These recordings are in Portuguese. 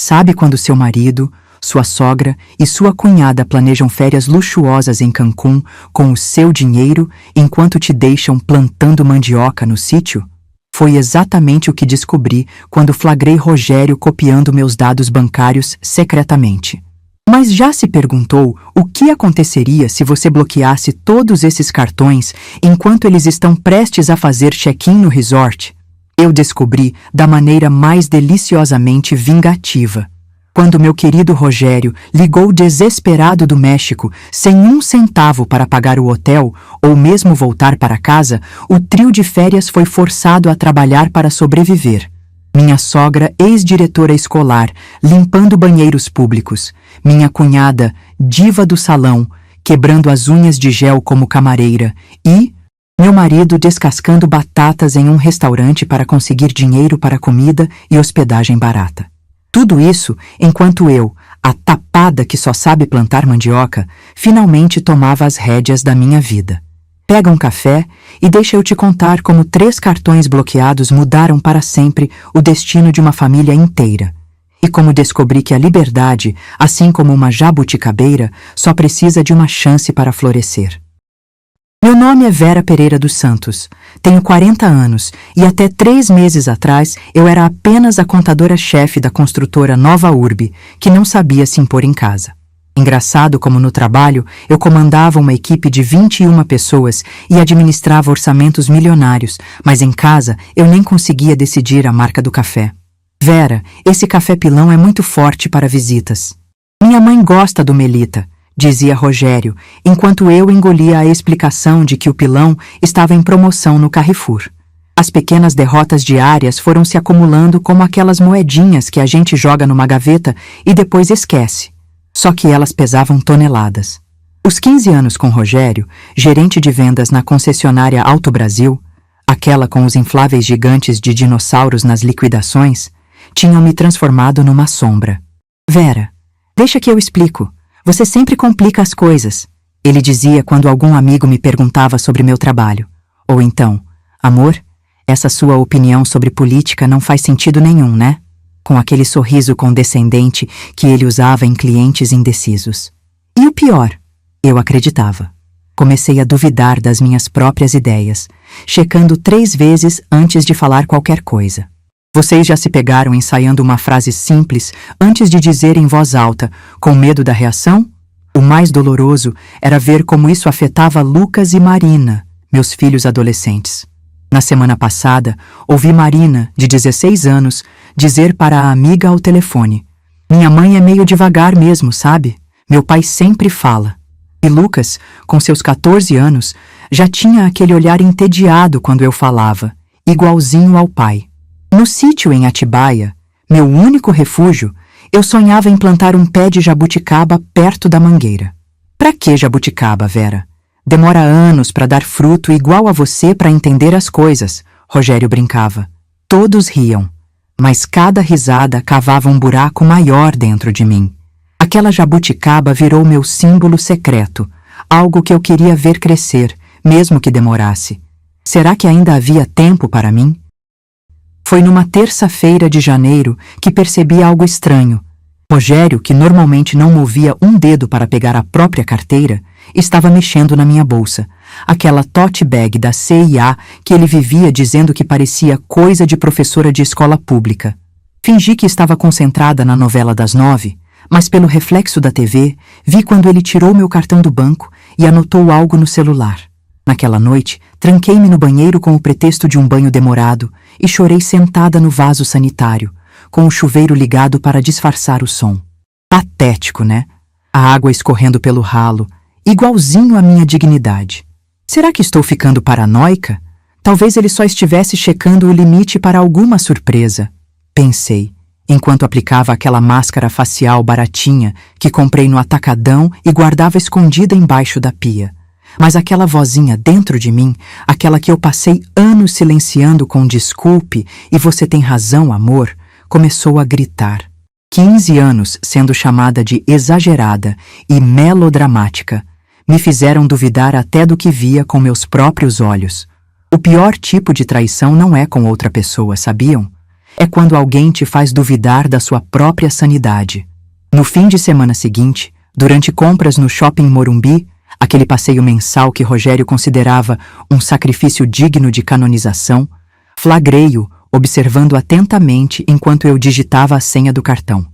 Sabe quando seu marido, sua sogra e sua cunhada planejam férias luxuosas em Cancún com o seu dinheiro enquanto te deixam plantando mandioca no sítio? Foi exatamente o que descobri quando flagrei Rogério copiando meus dados bancários secretamente. Mas já se perguntou o que aconteceria se você bloqueasse todos esses cartões enquanto eles estão prestes a fazer check-in no resort? Eu descobri da maneira mais deliciosamente vingativa. Quando meu querido Rogério ligou desesperado do México, sem um centavo para pagar o hotel ou mesmo voltar para casa, o trio de férias foi forçado a trabalhar para sobreviver. Minha sogra, ex-diretora escolar, limpando banheiros públicos. Minha cunhada, diva do salão, quebrando as unhas de gel como camareira. E meu marido descascando batatas em um restaurante para conseguir dinheiro para comida e hospedagem barata. Tudo isso enquanto eu, a tapada que só sabe plantar mandioca, finalmente tomava as rédeas da minha vida. Pega um café e deixa eu te contar como 3 cartões bloqueados mudaram para sempre o destino de uma família inteira. E como descobri que a liberdade, assim como uma jabuticabeira, só precisa de uma chance para florescer. Meu nome é Vera Pereira dos Santos, tenho 40 anos e até 3 meses atrás eu era apenas a contadora-chefe da construtora Nova Urbe, que não sabia se impor em casa. Engraçado como no trabalho eu comandava uma equipe de 21 pessoas e administrava orçamentos milionários, mas em casa eu nem conseguia decidir a marca do café. Vera, esse café pilão é muito forte para visitas. Minha mãe gosta do Melita, dizia Rogério, enquanto eu engolia a explicação de que o pilão estava em promoção no Carrefour. As pequenas derrotas diárias foram se acumulando como aquelas moedinhas que a gente joga numa gaveta e depois esquece. Só que elas pesavam toneladas. Os 15 anos com Rogério, gerente de vendas na concessionária Auto Brasil, aquela com os infláveis gigantes de dinossauros nas liquidações, tinham me transformado numa sombra. Vera, deixa que eu explico. Você sempre complica as coisas, ele dizia quando algum amigo me perguntava sobre meu trabalho. Ou então, amor, essa sua opinião sobre política não faz sentido nenhum, né? Com aquele sorriso condescendente que ele usava em clientes indecisos. E o pior, eu acreditava. Comecei a duvidar das minhas próprias ideias, checando 3 vezes antes de falar qualquer coisa. Vocês já se pegaram ensaiando uma frase simples antes de dizer em voz alta, com medo da reação? O mais doloroso era ver como isso afetava Lucas e Marina, meus filhos adolescentes. Na semana passada, ouvi Marina, de 16 anos, dizer para a amiga ao telefone: "Minha mãe é meio devagar mesmo, sabe? Meu pai sempre fala." E Lucas, com seus 14 anos, já tinha aquele olhar entediado quando eu falava, igualzinho ao pai. No sítio em Atibaia, meu único refúgio, eu sonhava em plantar um pé de jabuticaba perto da mangueira. Pra que jabuticaba, Vera? Demora anos para dar fruto igual a você para entender as coisas, Rogério brincava. Todos riam, mas cada risada cavava um buraco maior dentro de mim. Aquela jabuticaba virou meu símbolo secreto, algo que eu queria ver crescer, mesmo que demorasse. Será que ainda havia tempo para mim? Foi numa terça-feira de janeiro que percebi algo estranho. Rogério, que normalmente não movia um dedo para pegar a própria carteira, estava mexendo na minha bolsa, aquela tote bag da CIA que ele vivia dizendo que parecia coisa de professora de escola pública. Fingi que estava concentrada na novela das 9, mas pelo reflexo da TV, vi quando ele tirou meu cartão do banco e anotou algo no celular. Naquela noite, tranquei-me no banheiro com o pretexto de um banho demorado e chorei sentada no vaso sanitário, com o chuveiro ligado para disfarçar o som. Patético, né? A água escorrendo pelo ralo, igualzinho à minha dignidade. Será que estou ficando paranoica? Talvez ele só estivesse checando o limite para alguma surpresa, pensei, enquanto aplicava aquela máscara facial baratinha que comprei no atacadão e guardava escondida embaixo da pia. Mas aquela vozinha dentro de mim, aquela que eu passei anos silenciando com desculpe e você tem razão, amor, começou a gritar. 15 anos sendo chamada de exagerada e melodramática me fizeram duvidar até do que via com meus próprios olhos. O pior tipo de traição não é com outra pessoa, sabiam? é quando alguém te faz duvidar da sua própria sanidade. No fim de semana seguinte, durante compras no Shopping Morumbi, aquele passeio mensal que Rogério considerava um sacrifício digno de canonização, flagrei-o observando atentamente enquanto eu digitava a senha do cartão.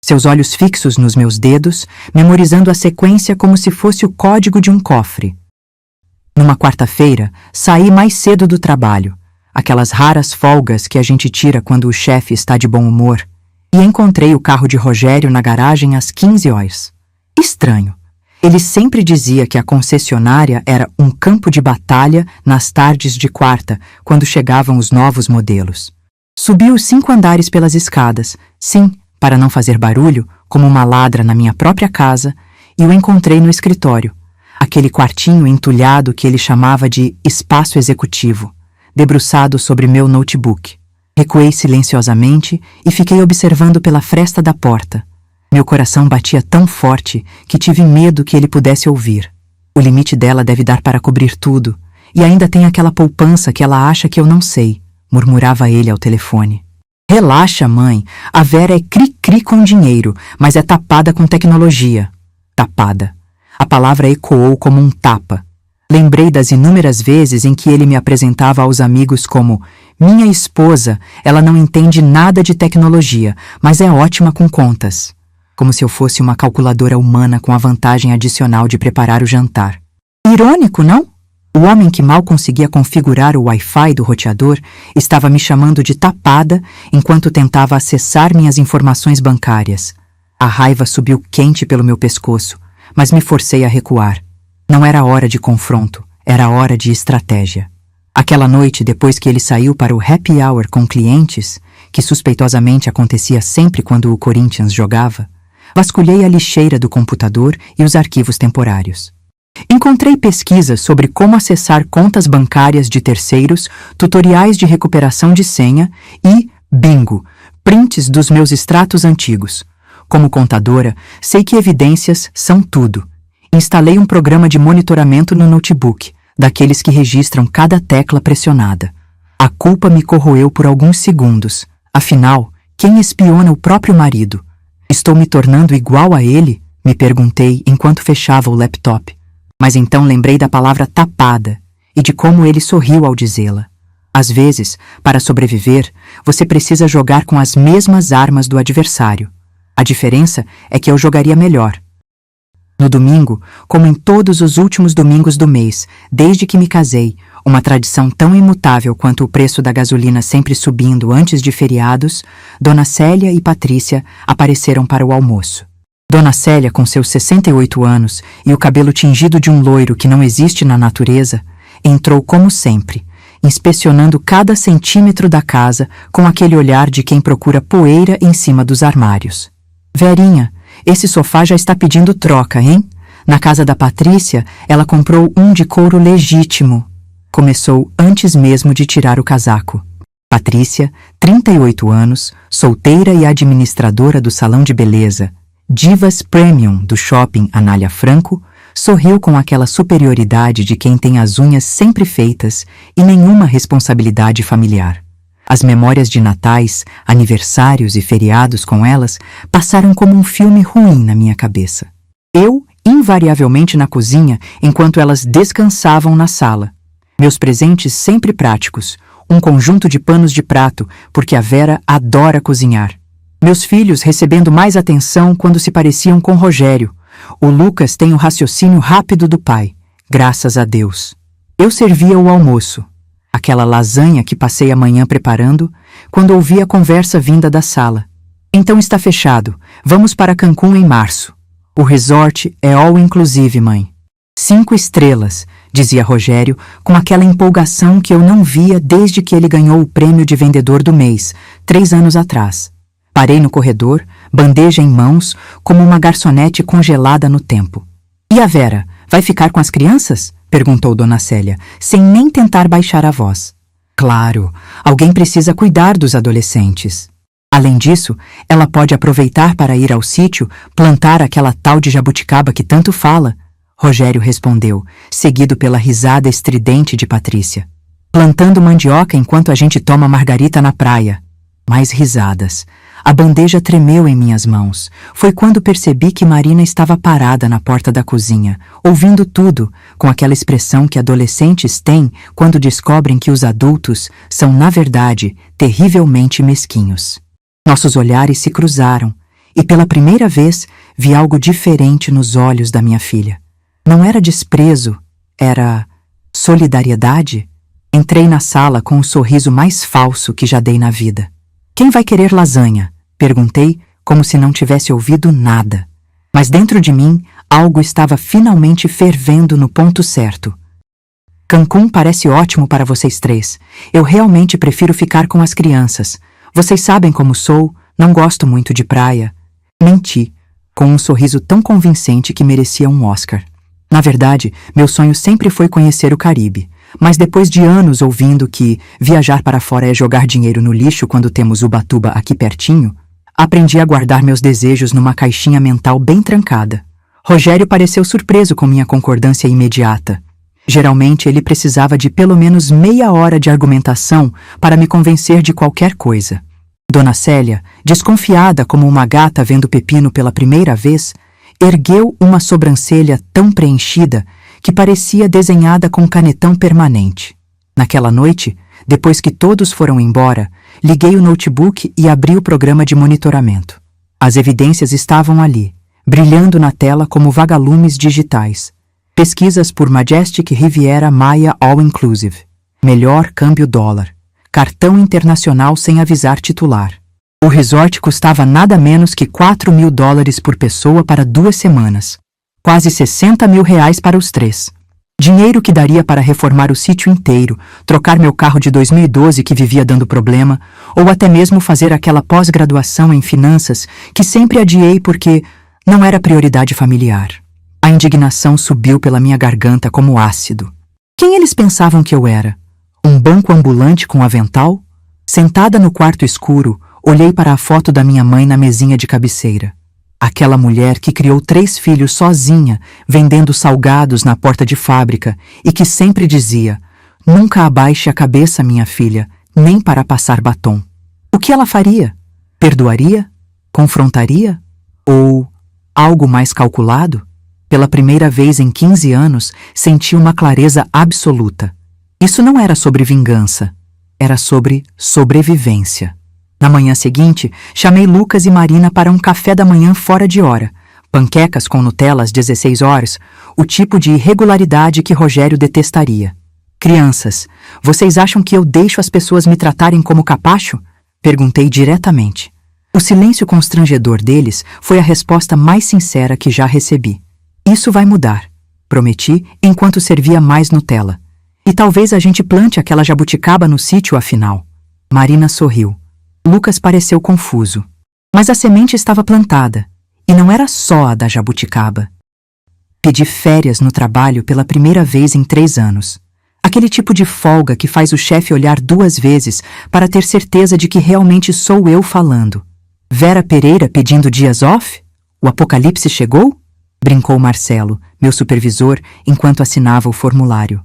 Seus olhos fixos nos meus dedos, memorizando a sequência como se fosse o código de um cofre. Numa quarta-feira, saí mais cedo do trabalho, aquelas raras folgas que a gente tira quando o chefe está de bom humor, e encontrei o carro de Rogério na garagem às 15 horas. Estranho. Ele sempre dizia que a concessionária era um campo de batalha nas tardes de quarta, quando chegavam os novos modelos. Subi os 5 andares pelas escadas, sim, para não fazer barulho, como uma ladra na minha própria casa, e o encontrei no escritório, aquele quartinho entulhado que ele chamava de espaço executivo, debruçado sobre meu notebook. Recuei silenciosamente e fiquei observando pela fresta da porta. Meu coração batia tão forte que tive medo que ele pudesse ouvir. O limite dela deve dar para cobrir tudo, e ainda tem aquela poupança que ela acha que eu não sei, murmurava ele ao telefone. Relaxa, mãe, a Vera é cri-cri com dinheiro, mas é tapada com tecnologia. Tapada. A palavra ecoou como um tapa. Lembrei das inúmeras vezes em que ele me apresentava aos amigos como minha esposa, ela não entende nada de tecnologia, mas é ótima com contas. Como se eu fosse uma calculadora humana com a vantagem adicional de preparar o jantar. Irônico, não? O homem que mal conseguia configurar o Wi-Fi do roteador estava me chamando de tapada enquanto tentava acessar minhas informações bancárias. A raiva subiu quente pelo meu pescoço, mas me forcei a recuar. Não era hora de confronto, era hora de estratégia. Aquela noite, depois que ele saiu para o happy hour com clientes, que suspeitosamente acontecia sempre quando o Corinthians jogava, vasculhei a lixeira do computador e os arquivos temporários. Encontrei pesquisas sobre como acessar contas bancárias de terceiros, tutoriais de recuperação de senha e, bingo, prints dos meus extratos antigos. Como contadora, sei que evidências são tudo. Instalei um programa de monitoramento no notebook, daqueles que registram cada tecla pressionada. A culpa me corroeu por alguns segundos. Afinal, quem espiona o próprio marido? Estou me tornando igual a ele? Me perguntei enquanto fechava o laptop. Mas então lembrei da palavra tapada e de como ele sorriu ao dizê-la. Às vezes, para sobreviver, você precisa jogar com as mesmas armas do adversário. A diferença é que eu jogaria melhor. No domingo, como em todos os últimos domingos do mês, desde que me casei, uma tradição tão imutável quanto o preço da gasolina sempre subindo antes de feriados, Dona Célia e Patrícia apareceram para o almoço. Dona Célia, com seus 68 anos e o cabelo tingido de um loiro que não existe na natureza, entrou como sempre, inspecionando cada centímetro da casa com aquele olhar de quem procura poeira em cima dos armários. Verinha, esse sofá já está pedindo troca, hein? Na casa da Patrícia, ela comprou um de couro legítimo. Começou antes mesmo de tirar o casaco. Patrícia, 38 anos, solteira e administradora do salão de beleza, Divas Premium do shopping Anália Franco, sorriu com aquela superioridade de quem tem as unhas sempre feitas e nenhuma responsabilidade familiar. As memórias de natais, aniversários e feriados com elas passaram como um filme ruim na minha cabeça. Eu, invariavelmente na cozinha, enquanto elas descansavam na sala. Meus presentes sempre práticos, um conjunto de panos de prato, porque a Vera adora cozinhar. Meus filhos recebendo mais atenção quando se pareciam com Rogério. O Lucas tem o raciocínio rápido do pai, graças a Deus. Eu servia o almoço, aquela lasanha que passei a manhã preparando, quando ouvi a conversa vinda da sala. Então está fechado, vamos para Cancún em março. O resort é all inclusive, mãe. 5 estrelas, dizia Rogério, com aquela empolgação que eu não via desde que ele ganhou o prêmio de vendedor do mês, 3 anos atrás. Parei no corredor, bandeja em mãos, como uma garçonete congelada no tempo. E a Vera, vai ficar com as crianças? Perguntou Dona Célia, sem nem tentar baixar a voz. Claro, alguém precisa cuidar dos adolescentes. Além disso, ela pode aproveitar para ir ao sítio, plantar aquela tal de jabuticaba que tanto fala. Rogério respondeu, seguido pela risada estridente de Patrícia. Plantando mandioca enquanto a gente toma margarita na praia. mais risadas. A bandeja tremeu em minhas mãos. Foi quando percebi que Marina estava parada na porta da cozinha, ouvindo tudo, com aquela expressão que adolescentes têm quando descobrem que os adultos são, na verdade, terrivelmente mesquinhos. Nossos olhares se cruzaram, e pela primeira vez vi algo diferente nos olhos da minha filha. Não era desprezo, era solidariedade. Entrei na sala com o sorriso mais falso que já dei na vida. Quem vai querer lasanha? Perguntei, como se não tivesse ouvido nada. Mas dentro de mim, algo estava finalmente fervendo no ponto certo. Cancún parece ótimo para vocês três. Eu realmente prefiro ficar com as crianças. Vocês sabem como sou, não gosto muito de praia. Menti, com um sorriso tão convincente que merecia um Oscar. Na verdade, meu sonho sempre foi conhecer o Caribe. Mas depois de anos ouvindo que viajar para fora é jogar dinheiro no lixo quando temos Ubatuba aqui pertinho, aprendi a guardar meus desejos numa caixinha mental bem trancada. Rogério pareceu surpreso com minha concordância imediata. Geralmente ele precisava de pelo menos meia hora de argumentação para me convencer de qualquer coisa. Dona Célia, desconfiada como uma gata vendo Pepino pela primeira vez, ergueu uma sobrancelha tão preenchida que parecia desenhada com canetão permanente. Naquela noite, depois que todos foram embora, liguei o notebook e abri o programa de monitoramento. As evidências estavam ali, brilhando na tela como vagalumes digitais. Pesquisas por Majestic Riviera Maya All Inclusive. Melhor câmbio dólar. Cartão internacional sem avisar titular. O resort custava nada menos que $4.000 por pessoa para 2 semanas. Quase R$60.000 para os 3. Dinheiro que daria para reformar o sítio inteiro, trocar meu carro de 2012 que vivia dando problema, ou até mesmo fazer aquela pós-graduação em finanças que sempre adiei porque não era prioridade familiar. A indignação subiu pela minha garganta como ácido. Quem eles pensavam que eu era? Um banco ambulante com avental? Sentada no quarto escuro, olhei para a foto da minha mãe na mesinha de cabeceira. Aquela mulher que criou 3 filhos sozinha, vendendo salgados na porta de fábrica e que sempre dizia: "Nunca abaixe a cabeça, minha filha, nem para passar batom." O que ela faria? Perdoaria? Confrontaria? Ou algo mais calculado? Pela primeira vez em 15 anos, senti uma clareza absoluta. Isso não era sobre vingança, era sobre sobrevivência. Na manhã seguinte, chamei Lucas e Marina para um café da manhã fora de hora. Panquecas com Nutella às 16 horas, o tipo de irregularidade que Rogério detestaria. "Crianças, vocês acham que eu deixo as pessoas me tratarem como capacho?" Perguntei diretamente. O silêncio constrangedor deles foi a resposta mais sincera que já recebi. "Isso vai mudar", prometi enquanto servia mais Nutella. "E talvez a gente plante aquela jabuticaba no sítio afinal." Marina sorriu. Lucas pareceu confuso. Mas a semente estava plantada, e não era só a da jabuticaba. Pedi férias no trabalho pela primeira vez em 3 anos. Aquele tipo de folga que faz o chefe olhar 2 vezes para ter certeza de que realmente sou eu falando. Vera Pereira pedindo dias off? O apocalipse chegou? Brincou Marcelo, meu supervisor, enquanto assinava o formulário.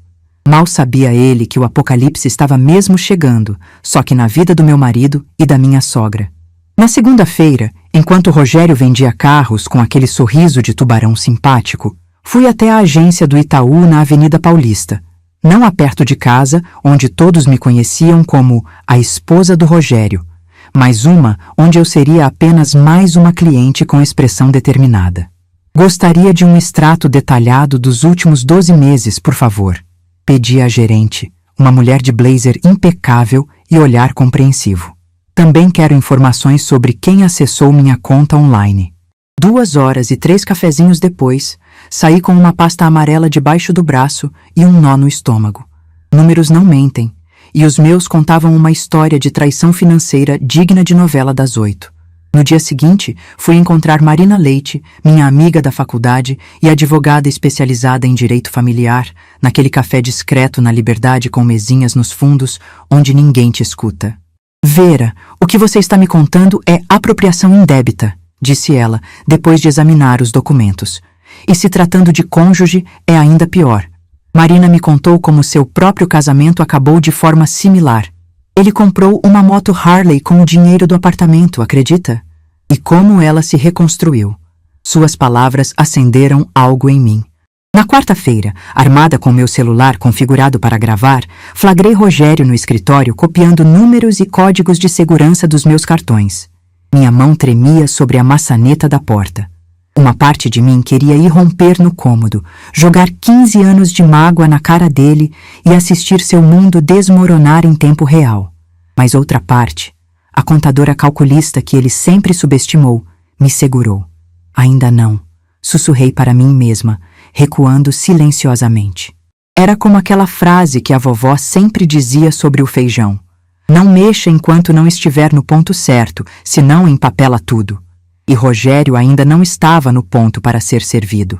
Mal sabia ele que o apocalipse estava mesmo chegando, só que na vida do meu marido e da minha sogra. Na segunda-feira, enquanto Rogério vendia carros com aquele sorriso de tubarão simpático, fui até a agência do Itaú na Avenida Paulista, não há perto de casa, onde todos me conheciam como a esposa do Rogério, mas uma onde eu seria apenas mais uma cliente com expressão determinada. "Gostaria de um extrato detalhado dos últimos 12 meses, por favor." Pedi à gerente, uma mulher de blazer impecável e olhar compreensivo. "Também quero informações sobre quem acessou minha conta online." 2 horas e 3 cafezinhos depois, saí com uma pasta amarela debaixo do braço e um nó no estômago. Números não mentem, e os meus contavam uma história de traição financeira digna de novela das 8. No dia seguinte, fui encontrar Marina Leite, minha amiga da faculdade e advogada especializada em direito familiar, naquele café discreto na Liberdade com mesinhas nos fundos, onde ninguém te escuta. "Vera, o que você está me contando é apropriação indébita", disse ela, depois de examinar os documentos. "E se tratando de cônjuge, é ainda pior. Marina me contou como seu próprio casamento acabou de forma similar." Ele comprou uma moto Harley com o dinheiro do apartamento, acredita? E como ela se reconstruiu. Suas palavras acenderam algo em mim. Na quarta-feira, armada com meu celular configurado para gravar, flagrei Rogério no escritório copiando números e códigos de segurança dos meus cartões. Minha mão tremia sobre a maçaneta da porta. Uma parte de mim queria irromper no cômodo, jogar 15 anos de mágoa na cara dele e assistir seu mundo desmoronar em tempo real. Mas outra parte, a contadora calculista que ele sempre subestimou, me segurou. Ainda não, sussurrei para mim mesma, recuando silenciosamente. Era como aquela frase que a vovó sempre dizia sobre o feijão. Não mexa enquanto não estiver no ponto certo, senão empapela tudo. E Rogério ainda não estava no ponto para ser servido.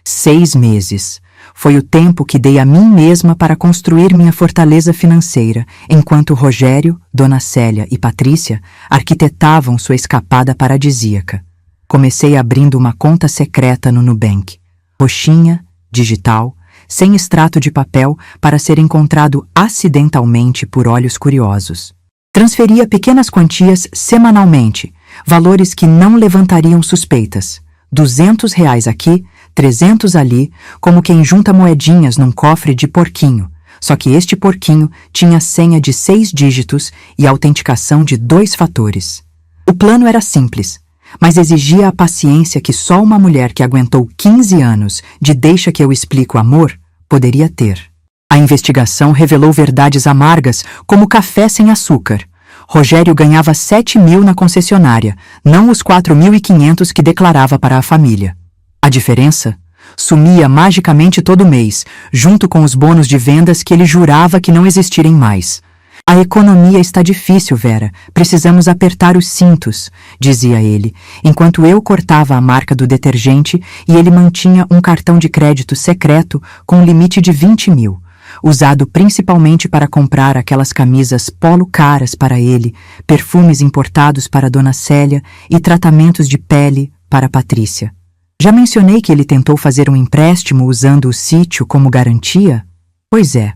6 meses. Foi o tempo que dei a mim mesma para construir minha fortaleza financeira, enquanto Rogério, Dona Célia e Patrícia arquitetavam sua escapada paradisíaca. Comecei abrindo uma conta secreta no Nubank, roxinha, digital, sem extrato de papel para ser encontrado acidentalmente por olhos curiosos. Transferia pequenas quantias semanalmente, valores que não levantariam suspeitas. R$ 200 aqui, 300 ali, como quem junta moedinhas num cofre de porquinho. Só que este porquinho tinha senha de 6 dígitos e autenticação de 2 fatores. O plano era simples, mas exigia a paciência que só uma mulher que aguentou 15 anos de deixa que eu explico amor poderia ter. A investigação revelou verdades amargas como café sem açúcar. Rogério ganhava 7.000 na concessionária, não os 4.500 que declarava para a família. A diferença? Sumia magicamente todo mês, junto com os bônus de vendas que ele jurava que não existirem mais. A economia está difícil, Vera. Precisamos apertar os cintos, dizia ele, enquanto eu cortava a marca do detergente e ele mantinha um cartão de crédito secreto com limite de 20.000. Usado principalmente para comprar aquelas camisas polo caras para ele, perfumes importados para Dona Célia e tratamentos de pele para Patrícia. Já mencionei que ele tentou fazer um empréstimo usando o sítio como garantia? Pois é.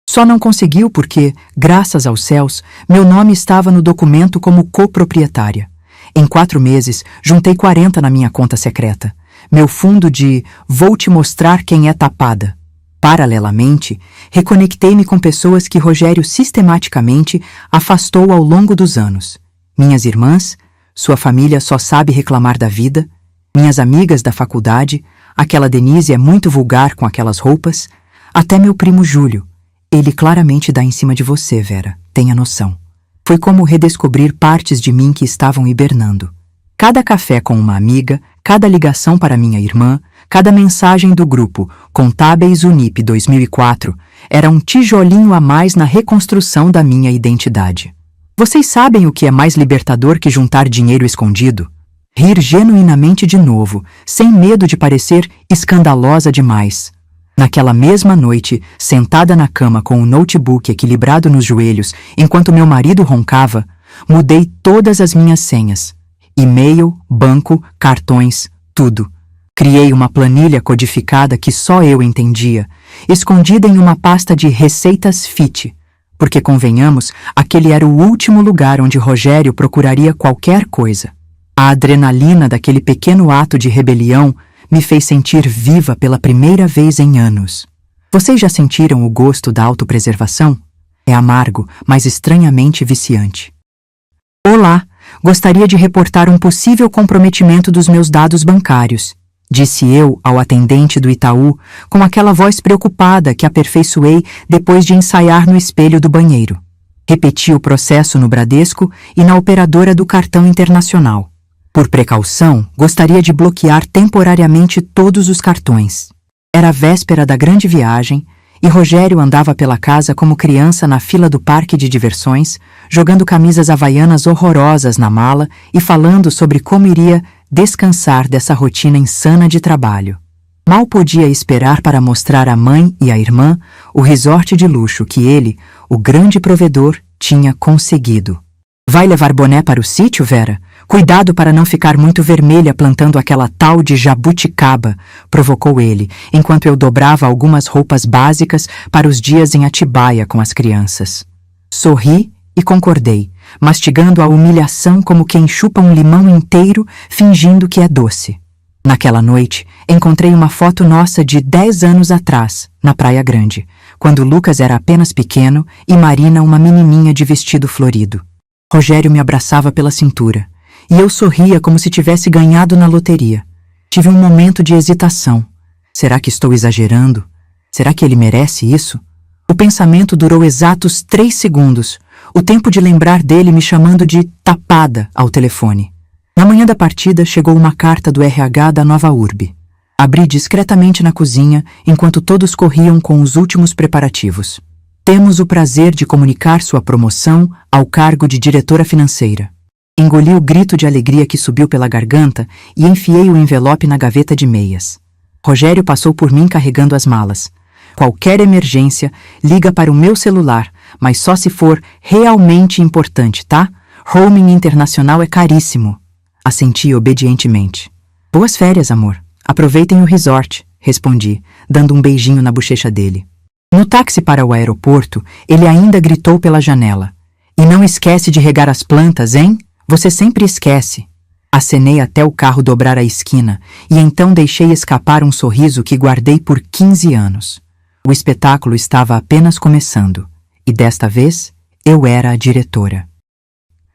Só não conseguiu porque, graças aos céus, meu nome estava no documento como coproprietária. Em 4 meses, juntei 40 na minha conta secreta. Meu fundo de "vou te mostrar quem é tapada". Paralelamente, reconectei-me com pessoas que Rogério sistematicamente afastou ao longo dos anos. Minhas irmãs, sua família só sabe reclamar da vida, minhas amigas da faculdade, aquela Denise é muito vulgar com aquelas roupas, até meu primo Júlio. Ele claramente dá em cima de você, Vera, tenha noção. Foi como redescobrir partes de mim que estavam hibernando. Cada café com uma amiga, cada ligação para minha irmã, cada mensagem do grupo Contábeis Unip 2004 era um tijolinho a mais na reconstrução da minha identidade. Vocês sabem o que é mais libertador que juntar dinheiro escondido? Rir genuinamente de novo, sem medo de parecer escandalosa demais. Naquela mesma noite, sentada na cama com o notebook equilibrado nos joelhos, enquanto meu marido roncava, mudei todas as minhas senhas. E-mail, banco, cartões, tudo. Criei uma planilha codificada que só eu entendia, escondida em uma pasta de receitas fit, porque, convenhamos, aquele era o último lugar onde Rogério procuraria qualquer coisa. A adrenalina daquele pequeno ato de rebelião me fez sentir viva pela primeira vez em anos. Vocês já sentiram o gosto da autopreservação? É amargo, mas estranhamente viciante. Olá, gostaria de reportar um possível comprometimento dos meus dados bancários, disse eu ao atendente do Itaú, com aquela voz preocupada que aperfeiçoei depois de ensaiar no espelho do banheiro. Repeti o processo no Bradesco e na operadora do cartão internacional. Por precaução, gostaria de bloquear temporariamente todos os cartões. Era a véspera da grande viagem e Rogério andava pela casa como criança na fila do parque de diversões, jogando camisas havaianas horrorosas na mala e falando sobre como iria descansar dessa rotina insana de trabalho. Mal podia esperar para mostrar à mãe e à irmã o resort de luxo que ele, o grande provedor, tinha conseguido. Vai levar boné para o sítio, Vera? Cuidado para não ficar muito vermelha plantando aquela tal de jabuticaba, provocou ele, enquanto eu dobrava algumas roupas básicas para os dias em Atibaia com as crianças. Sorri E concordei, mastigando a humilhação como quem chupa um limão inteiro, fingindo que é doce. Naquela noite, encontrei uma foto nossa de 10 anos atrás, na Praia Grande, quando Lucas era apenas pequeno e Marina uma menininha de vestido florido. Rogério me abraçava pela cintura, e eu sorria como se tivesse ganhado na loteria. Tive um momento de hesitação. Será que estou exagerando? Será que ele merece isso? O pensamento durou exatos 3 segundos, o tempo de lembrar dele me chamando de tapada ao telefone. Na manhã da partida, chegou uma carta do RH da Nova Urbe. Abri discretamente na cozinha, enquanto todos corriam com os últimos preparativos. Temos o prazer de comunicar sua promoção ao cargo de diretora financeira. Engoli o grito de alegria que subiu pela garganta e enfiei o envelope na gaveta de meias. Rogério passou por mim carregando as malas. Qualquer emergência, liga para o meu celular, mas só se for realmente importante, tá? Roaming internacional é caríssimo. Assenti obedientemente. Boas férias, amor. Aproveitem o resort, respondi, dando um beijinho na bochecha dele. No táxi para o aeroporto, ele ainda gritou pela janela. E não esquece de regar as plantas, hein? Você sempre esquece. Acenei até o carro dobrar a esquina e então deixei escapar um sorriso que guardei por 15 anos. O espetáculo estava apenas começando, e desta vez eu era a diretora.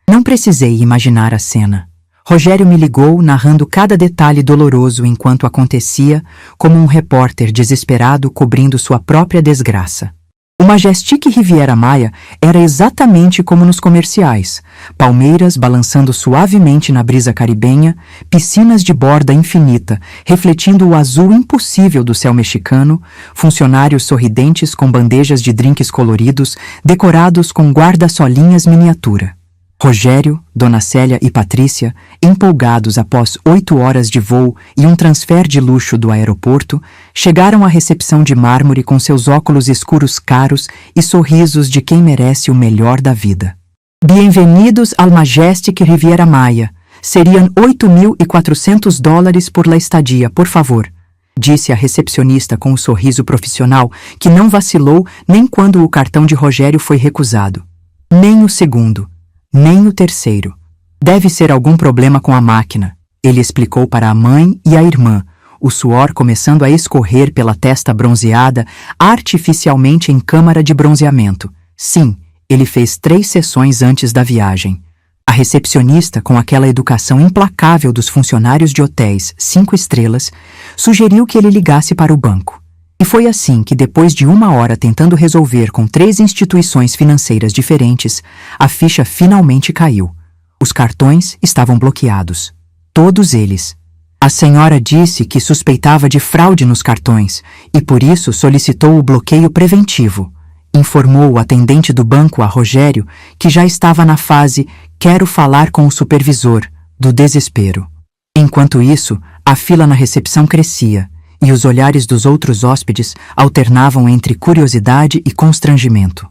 Não precisei imaginar a cena. Rogério me ligou narrando cada detalhe doloroso enquanto acontecia, como um repórter desesperado cobrindo sua própria desgraça. O Majestic Riviera Maya era exatamente como nos comerciais, palmeiras balançando suavemente na brisa caribenha, piscinas de borda infinita, refletindo o azul impossível do céu mexicano, funcionários sorridentes com bandejas de drinks coloridos, decorados com guarda-solinhas miniatura. Rogério, Dona Célia e Patrícia, empolgados após 8 horas de voo e um transfer de luxo do aeroporto, chegaram à recepção de mármore com seus óculos escuros caros e sorrisos de quem merece o melhor da vida. Bienvenidos al Majestic Riviera Maya. Seriam $8.400 por la estadia, por favor, disse a recepcionista com um sorriso profissional que não vacilou nem quando o cartão de Rogério foi recusado. Nem o segundo. Nem o terceiro. Deve ser algum problema com a máquina, ele explicou para a mãe e a irmã, o suor começando a escorrer pela testa bronzeada artificialmente em câmara de bronzeamento. Sim, ele fez 3 sessões antes da viagem. A recepcionista, com aquela educação implacável dos funcionários de hotéis 5 estrelas, sugeriu que ele ligasse para o banco. E foi assim que, depois de 1 hora tentando resolver com 3 instituições financeiras diferentes, a ficha finalmente caiu. Os cartões estavam bloqueados. Todos eles. A senhora disse que suspeitava de fraude nos cartões e por isso solicitou o bloqueio preventivo, informou o atendente do banco a Rogério, que já estava na fase "quero falar com o supervisor" do desespero. Enquanto isso, a fila na recepção crescia e os olhares dos outros hóspedes alternavam entre curiosidade e constrangimento.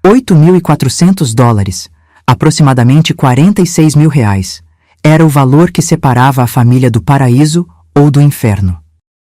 $8.400, aproximadamente R$46 mil, era o valor que separava a família do paraíso ou do inferno.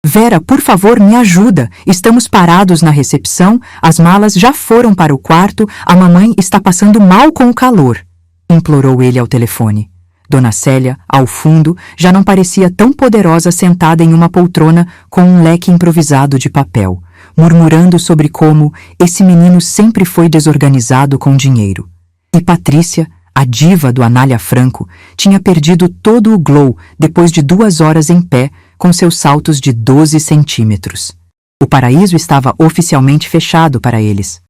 Vera, por favor, me ajuda. Estamos parados na recepção, as malas já foram para o quarto, a mamãe está passando mal com o calor, implorou ele ao telefone. Dona Célia, ao fundo, já não parecia tão poderosa sentada em uma poltrona com um leque improvisado de papel, murmurando sobre como esse menino sempre foi desorganizado com dinheiro. E Patrícia, a diva do Anália Franco, tinha perdido todo o glow depois de 2 horas em pé com seus saltos de 12 centímetros. O paraíso estava oficialmente fechado para eles.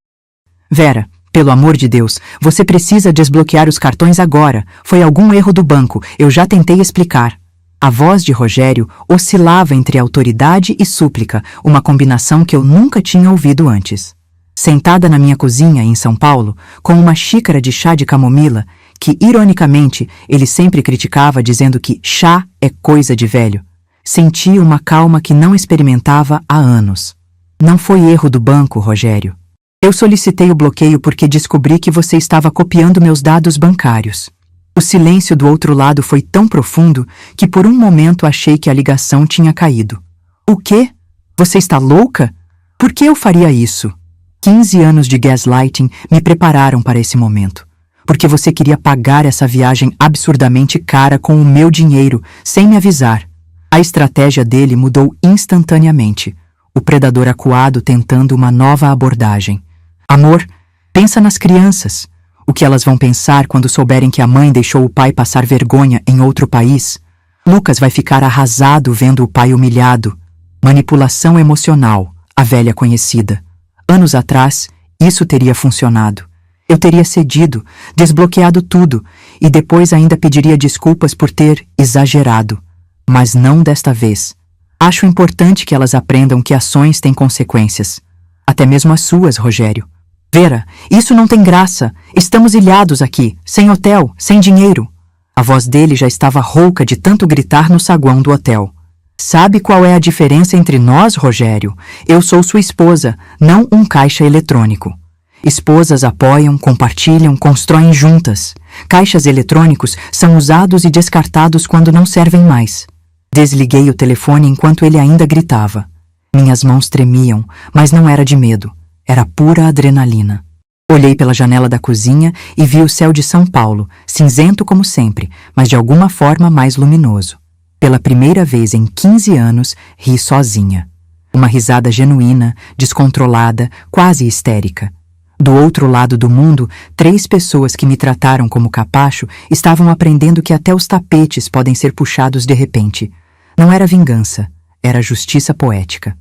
Vera, pelo amor de Deus, você precisa desbloquear os cartões agora. Foi algum erro do banco, eu já tentei explicar. A voz de Rogério oscilava entre autoridade e súplica, uma combinação que eu nunca tinha ouvido antes. Sentada na minha cozinha em São Paulo, com uma xícara de chá de camomila, que, ironicamente, ele sempre criticava dizendo que chá é coisa de velho, senti uma calma que não experimentava há anos. Não foi erro do banco, Rogério. Eu solicitei o bloqueio porque descobri que você estava copiando meus dados bancários. O silêncio do outro lado foi tão profundo que por um momento achei que a ligação tinha caído. O quê? Você está louca? Por que eu faria isso? 15 anos de gaslighting me prepararam para esse momento. porque você queria pagar essa viagem absurdamente cara com o meu dinheiro, sem me avisar. A estratégia dele mudou instantaneamente. O predador acuado tentando uma nova abordagem. Amor, pensa nas crianças. O que elas vão pensar quando souberem que a mãe deixou o pai passar vergonha em outro país? Lucas vai ficar arrasado vendo o pai humilhado. Manipulação emocional, a velha conhecida. Anos atrás, isso teria funcionado. Eu teria cedido, desbloqueado tudo e depois ainda pediria desculpas por ter exagerado. Mas não desta vez. Acho importante que elas aprendam que ações têm consequências. Até mesmo as suas, Rogério. Vera, isso não tem graça. Estamos ilhados aqui, sem hotel, sem dinheiro. A voz dele já estava rouca de tanto gritar no saguão do hotel. Sabe qual é a diferença entre nós, Rogério? Eu sou sua esposa, não um caixa eletrônico. Esposas apoiam, compartilham, constroem juntas. Caixas eletrônicos são usados e descartados quando não servem mais. Desliguei o telefone enquanto ele ainda gritava. Minhas mãos tremiam, mas não era de medo. Era pura adrenalina. Olhei pela janela da cozinha e vi o céu de São Paulo, cinzento como sempre, mas de alguma forma mais luminoso. Pela primeira vez em 15 anos, ri sozinha. Uma risada genuína, descontrolada, quase histérica. Do outro lado do mundo, 3 pessoas que me trataram como capacho estavam aprendendo que até os tapetes podem ser puxados de repente. Não era vingança, era justiça poética.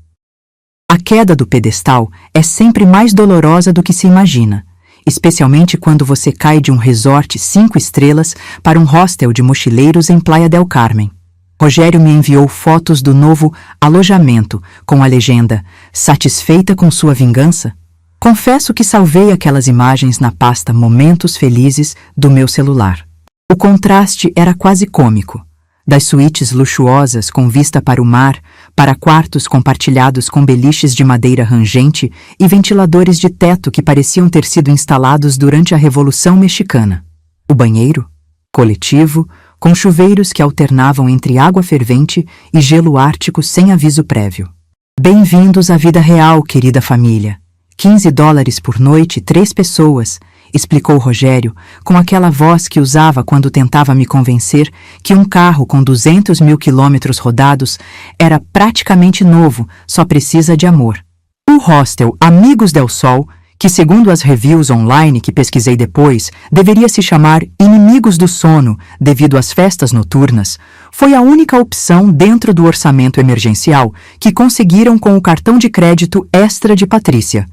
A queda do pedestal é sempre mais dolorosa do que se imagina, especialmente quando você cai de um resort 5 estrelas para um hostel de mochileiros em Playa del Carmen. Rogério me enviou fotos do novo alojamento com a legenda "Satisfeita com sua vingança?". Confesso que salvei aquelas imagens na pasta Momentos Felizes do meu celular. O contraste era quase cômico. Das suítes luxuosas com vista para o mar, para quartos compartilhados com beliches de madeira rangente e ventiladores de teto que pareciam ter sido instalados durante a Revolução Mexicana. O banheiro, coletivo, com chuveiros que alternavam entre água fervente e gelo ártico sem aviso prévio. Bem-vindos à vida real, querida família. $15 por noite, 3 pessoas, explicou Rogério, com aquela voz que usava quando tentava me convencer que um carro com 200 mil quilômetros rodados era praticamente novo, só precisa de amor. O hostel Amigos del Sol, que segundo as reviews online que pesquisei depois, deveria se chamar Inimigos do Sono devido às festas noturnas, foi a única opção dentro do orçamento emergencial que conseguiram com o cartão de crédito extra de Patrícia.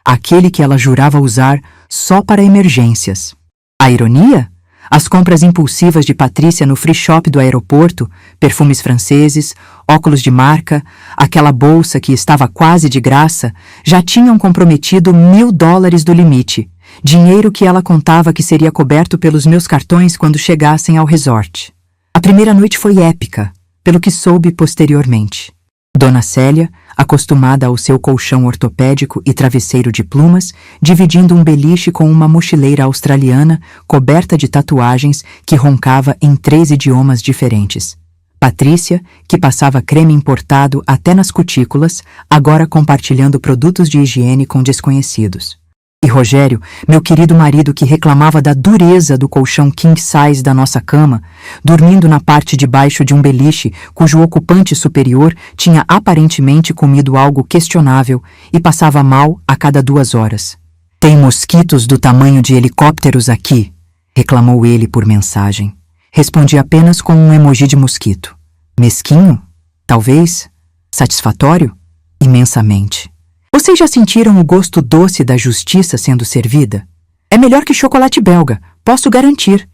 Aquele que ela jurava usar só para emergências. A ironia? As compras impulsivas de Patrícia no free shop do aeroporto, perfumes franceses, óculos de marca, aquela bolsa que estava quase de graça, já tinham comprometido $1.000 do limite, dinheiro que ela contava que seria coberto pelos meus cartões quando chegassem ao resort. A primeira noite foi épica, pelo que soube posteriormente. Dona Célia, acostumada ao seu colchão ortopédico e travesseiro de plumas, dividindo um beliche com uma mochileira australiana coberta de tatuagens que roncava em 3 idiomas diferentes. Patrícia, que passava creme importado até nas cutículas, agora compartilhando produtos de higiene com desconhecidos. E Rogério, meu querido marido que reclamava da dureza do colchão king size da nossa cama, dormindo na parte de baixo de um beliche cujo ocupante superior tinha aparentemente comido algo questionável e passava mal a cada 2 horas. "Tem mosquitos do tamanho de helicópteros aqui", reclamou ele por mensagem. Respondi apenas com um emoji de mosquito. Mesquinho? Talvez? Satisfatório? Imensamente. Vocês já sentiram o gosto doce da justiça sendo servida? É melhor que chocolate belga, posso garantir.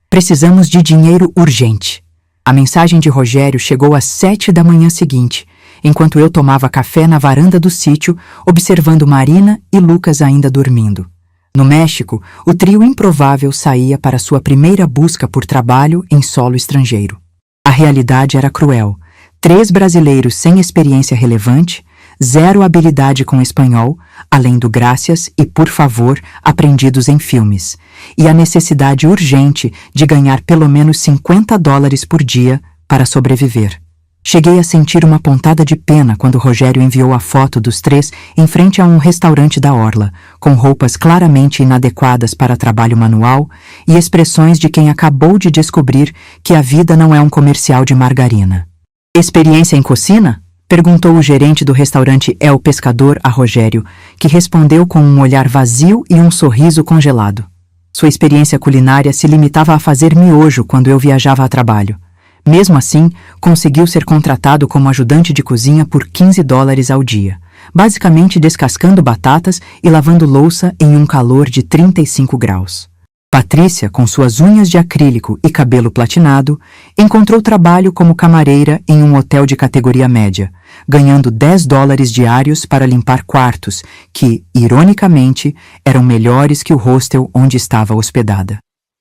Precisamos de dinheiro urgente. A mensagem de Rogério chegou às 7 da manhã seguinte, enquanto eu tomava café na varanda do sítio, observando Marina e Lucas ainda dormindo. No México, o trio improvável saía para sua primeira busca por trabalho em solo estrangeiro. A realidade era cruel. 3 brasileiros sem experiência relevante, 0 habilidade com espanhol, além do graças e por favor aprendidos em filmes, e a necessidade urgente de ganhar pelo menos $50 por dia para sobreviver. Cheguei a sentir uma pontada de pena quando Rogério enviou a foto dos três em frente a um restaurante da orla, com roupas claramente inadequadas para trabalho manual e expressões de quem acabou de descobrir que a vida não é um comercial de margarina. Experiência em cocina? Perguntou o gerente do restaurante El Pescador a Rogério, que respondeu com um olhar vazio e um sorriso congelado. Sua experiência culinária se limitava a fazer miojo quando eu viajava a trabalho. Mesmo assim, conseguiu ser contratado como ajudante de cozinha por $15 ao dia, basicamente descascando batatas e lavando louça em um calor de 35 graus. Patrícia, com suas unhas de acrílico e cabelo platinado, encontrou trabalho como camareira em um hotel de categoria média, ganhando $10 diários para limpar quartos que, ironicamente, eram melhores que o hostel onde estava hospedada.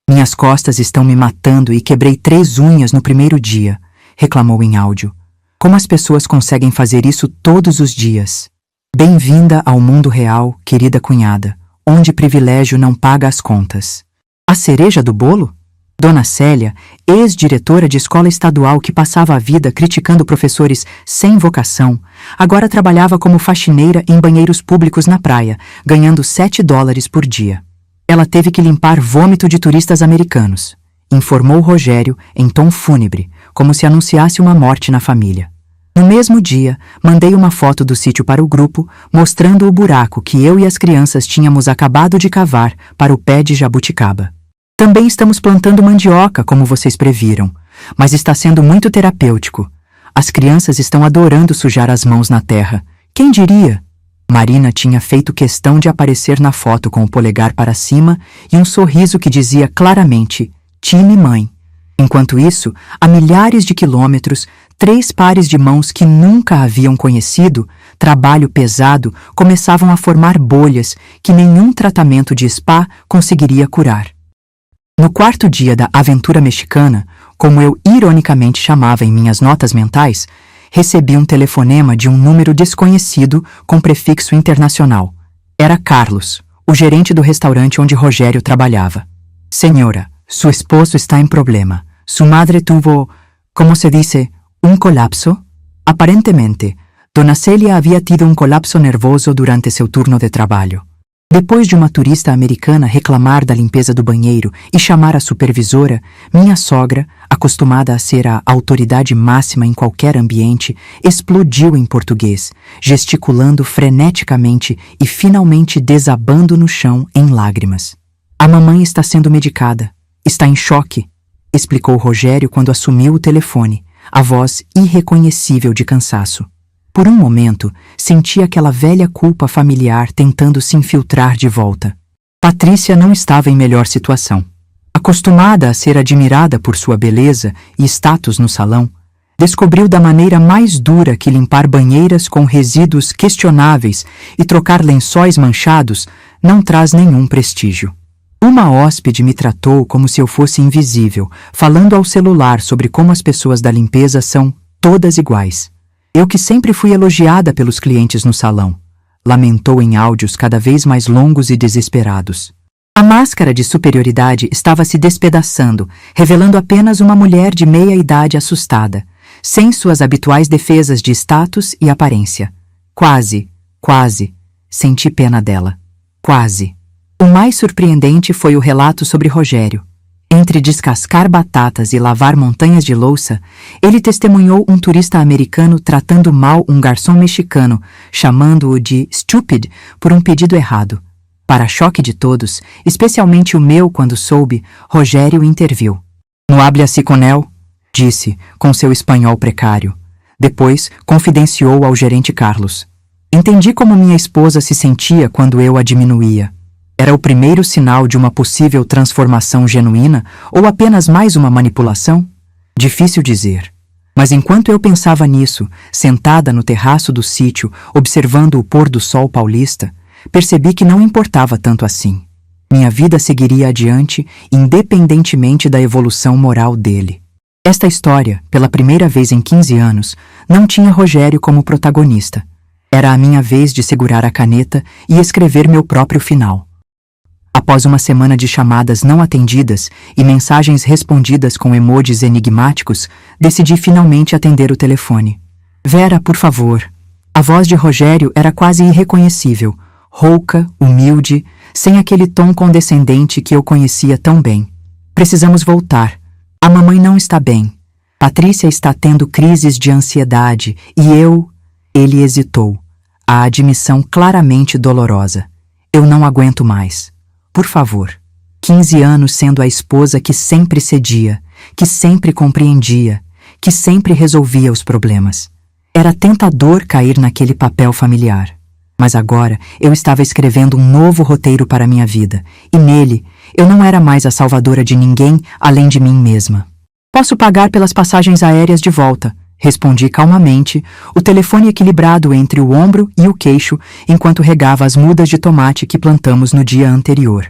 Minhas costas estão me matando e quebrei 3 unhas no primeiro dia, reclamou em áudio. Como as pessoas conseguem fazer isso todos os dias? Bem-vinda ao mundo real, querida cunhada, onde privilégio não paga as contas. A cereja do bolo? Dona Célia, ex-diretora de escola estadual que passava a vida criticando professores sem vocação, agora trabalhava como faxineira em banheiros públicos na praia, ganhando $7 por dia. Ela teve que limpar vômito de turistas americanos, informou Rogério em tom fúnebre, como se anunciasse uma morte na família. No mesmo dia, mandei uma foto do sítio para o grupo, mostrando o buraco que eu e as crianças tínhamos acabado de cavar para o pé de jabuticaba. Também estamos plantando mandioca, como vocês previram, mas está sendo muito terapêutico. As crianças estão adorando sujar as mãos na terra. Quem diria? Marina tinha feito questão de aparecer na foto com o polegar para cima e um sorriso que dizia claramente, time mãe. Enquanto isso, a milhares de quilômetros, 3 pares de mãos que nunca haviam conhecido, trabalho pesado, começavam a formar bolhas que nenhum tratamento de spa conseguiria curar. No 4º dia da aventura mexicana, como eu ironicamente chamava em minhas notas mentais, recebi um telefonema de um número desconhecido com prefixo internacional. Era Carlos, o gerente do restaurante onde Rogério trabalhava. Senhora, su esposo está em problema. Su madre tuvo, como se dice, un colapso? Aparentemente, Dona Célia havia tido um colapso nervoso durante seu turno de trabalho. Depois de uma turista americana reclamar da limpeza do banheiro e chamar a supervisora, minha sogra, acostumada a ser a autoridade máxima em qualquer ambiente, explodiu em português, gesticulando freneticamente e finalmente desabando no chão em lágrimas. A mamãe está sendo medicada. Está em choque, explicou Rogério quando assumiu o telefone, a voz irreconhecível de cansaço. Por um momento, senti aquela velha culpa familiar tentando se infiltrar de volta. Patrícia não estava em melhor situação. Acostumada a ser admirada por sua beleza e status no salão, descobriu da maneira mais dura que limpar banheiras com resíduos questionáveis e trocar lençóis manchados não traz nenhum prestígio. Uma hóspede me tratou como se eu fosse invisível, falando ao celular sobre como as pessoas da limpeza são todas iguais. Eu que sempre fui elogiada pelos clientes no salão, lamentou em áudios cada vez mais longos e desesperados. A máscara de superioridade estava se despedaçando, revelando apenas uma mulher de meia-idade assustada, sem suas habituais defesas de status e aparência. Quase, senti pena dela. Quase. O mais surpreendente foi o relato sobre Rogério. Entre descascar batatas e lavar montanhas de louça, ele testemunhou um turista americano tratando mal um garçom mexicano, chamando-o de stupid por um pedido errado. Para choque de todos, especialmente o meu quando soube, Rogério interviu. "No hable así con él", disse, com seu espanhol precário. Depois, confidenciou ao gerente Carlos. "Entendi como minha esposa se sentia quando eu a diminuía. Era o primeiro sinal de uma possível transformação genuína ou apenas mais uma manipulação? Difícil dizer. Mas enquanto eu pensava nisso, sentada no terraço do sítio, observando o pôr do sol paulista, percebi que não importava tanto assim. Minha vida seguiria adiante, independentemente da evolução moral dele. Esta história, pela primeira vez em 15 anos, não tinha Rogério como protagonista. Era a minha vez de segurar a caneta e escrever meu próprio final. A Após uma semana de chamadas não atendidas e mensagens respondidas com emojis enigmáticos, decidi finalmente atender o telefone. Vera, por favor. A voz de Rogério era quase irreconhecível, rouca, humilde, sem aquele tom condescendente que eu conhecia tão bem. Precisamos voltar. A mamãe não está bem. Patrícia está tendo crises de ansiedade e eu... Ele hesitou. A admissão claramente dolorosa. Eu não aguento mais. Por favor. 15 anos sendo a esposa que sempre cedia, que sempre compreendia, que sempre resolvia os problemas. Era tentador cair naquele papel familiar. Mas agora eu estava escrevendo um novo roteiro para minha vida, e nele eu não era mais a salvadora de ninguém além de mim mesma. Posso pagar pelas passagens aéreas de volta, respondi calmamente, o telefone equilibrado entre o ombro e o queixo enquanto regava as mudas de tomate que plantamos no dia anterior.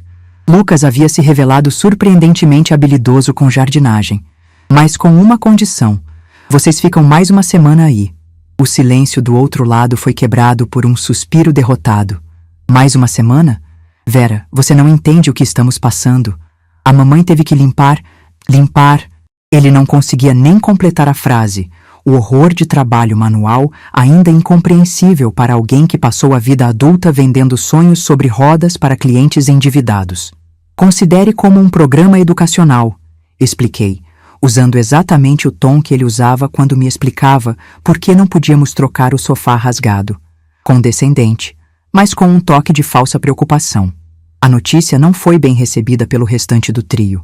Lucas havia se revelado surpreendentemente habilidoso com jardinagem, mas com uma condição: vocês ficam mais uma semana aí. O silêncio do outro lado foi quebrado por um suspiro derrotado. Mais uma semana? Vera, você não entende o que estamos passando. A mamãe teve que limpar... Ele não conseguia nem completar a frase. O horror de trabalho manual, ainda incompreensível para alguém que passou a vida adulta vendendo sonhos sobre rodas para clientes endividados. Considere como um programa educacional, expliquei, usando exatamente o tom que ele usava quando me explicava por que não podíamos trocar o sofá rasgado. Condescendente, mas com um toque de falsa preocupação. A notícia não foi bem recebida pelo restante do trio.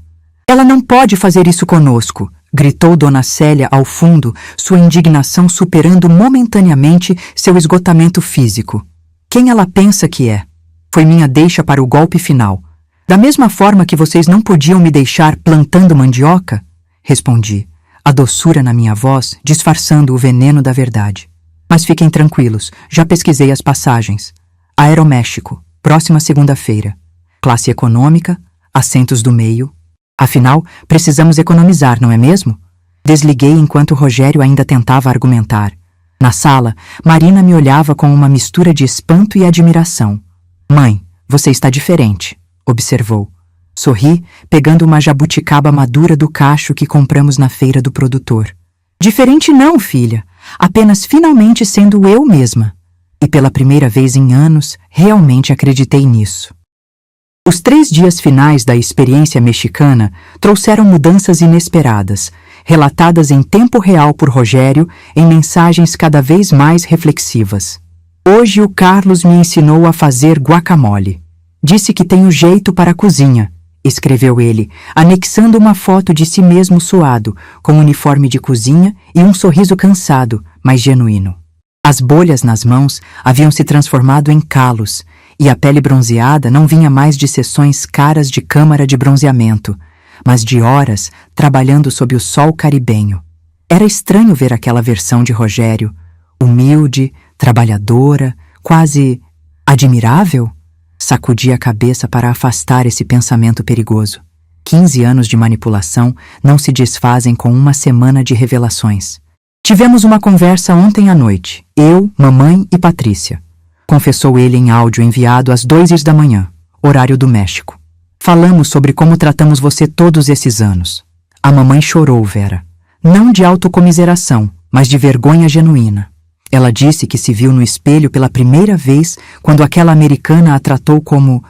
Ela não pode fazer isso conosco, gritou Dona Célia ao fundo, sua indignação superando momentaneamente seu esgotamento físico. Quem ela pensa que é? Foi minha deixa para o golpe final. Da mesma forma que vocês não podiam me deixar plantando mandioca? Respondi, a doçura na minha voz disfarçando o veneno da verdade. Mas fiquem tranquilos, já pesquisei as passagens. Aeroméxico, próxima segunda-feira. Classe econômica, assentos do meio. Afinal, precisamos economizar, não é mesmo? Desliguei enquanto Rogério ainda tentava argumentar. Na sala, Marina me olhava com uma mistura de espanto e admiração. Mãe, você está diferente, observou. Sorri, pegando uma jabuticaba madura do cacho que compramos na feira do produtor. Diferente não, filha. Apenas finalmente sendo eu mesma. E pela primeira vez em anos, realmente acreditei nisso. Os 3 dias finais da experiência mexicana trouxeram mudanças inesperadas, relatadas em tempo real por Rogério em mensagens cada vez mais reflexivas. Hoje o Carlos me ensinou a fazer guacamole. Disse que tenho jeito para a cozinha, escreveu ele, anexando uma foto de si mesmo suado, com uniforme de cozinha e um sorriso cansado, mas genuíno. As bolhas nas mãos haviam se transformado em calos, e a pele bronzeada não vinha mais de sessões caras de câmara de bronzeamento, mas de horas trabalhando sob o sol caribenho. Era estranho ver aquela versão de Rogério, humilde, trabalhadora, quase admirável. Sacudi a cabeça para afastar esse pensamento perigoso. 15 anos de manipulação não se desfazem com uma semana de revelações. Tivemos uma conversa ontem à noite, eu, mamãe e Patrícia. Confessou ele em áudio enviado às 2h da manhã, horário do México. Falamos sobre como tratamos você todos esses anos. A mamãe chorou, Vera. Não de autocomiseração, mas de vergonha genuína. Ela disse que se viu no espelho pela primeira vez quando aquela americana a tratou como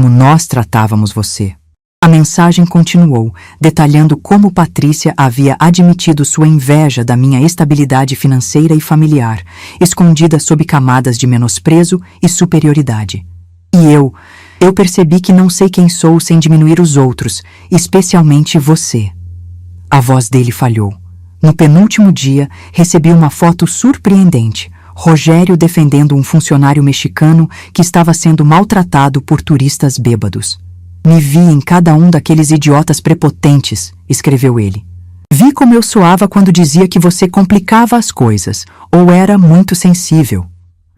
nós tratávamos você. A mensagem continuou, detalhando como Patrícia havia admitido sua inveja da minha estabilidade financeira e familiar, escondida sob camadas de menosprezo e superioridade. E eu percebi que não sei quem sou sem diminuir os outros, especialmente você. A voz dele falhou. No penúltimo dia, recebi uma foto surpreendente. Rogério defendendo um funcionário mexicano que estava sendo maltratado por turistas bêbados. Me vi em cada um daqueles idiotas prepotentes, escreveu ele. Vi como eu soava quando dizia que você complicava as coisas, ou era muito sensível.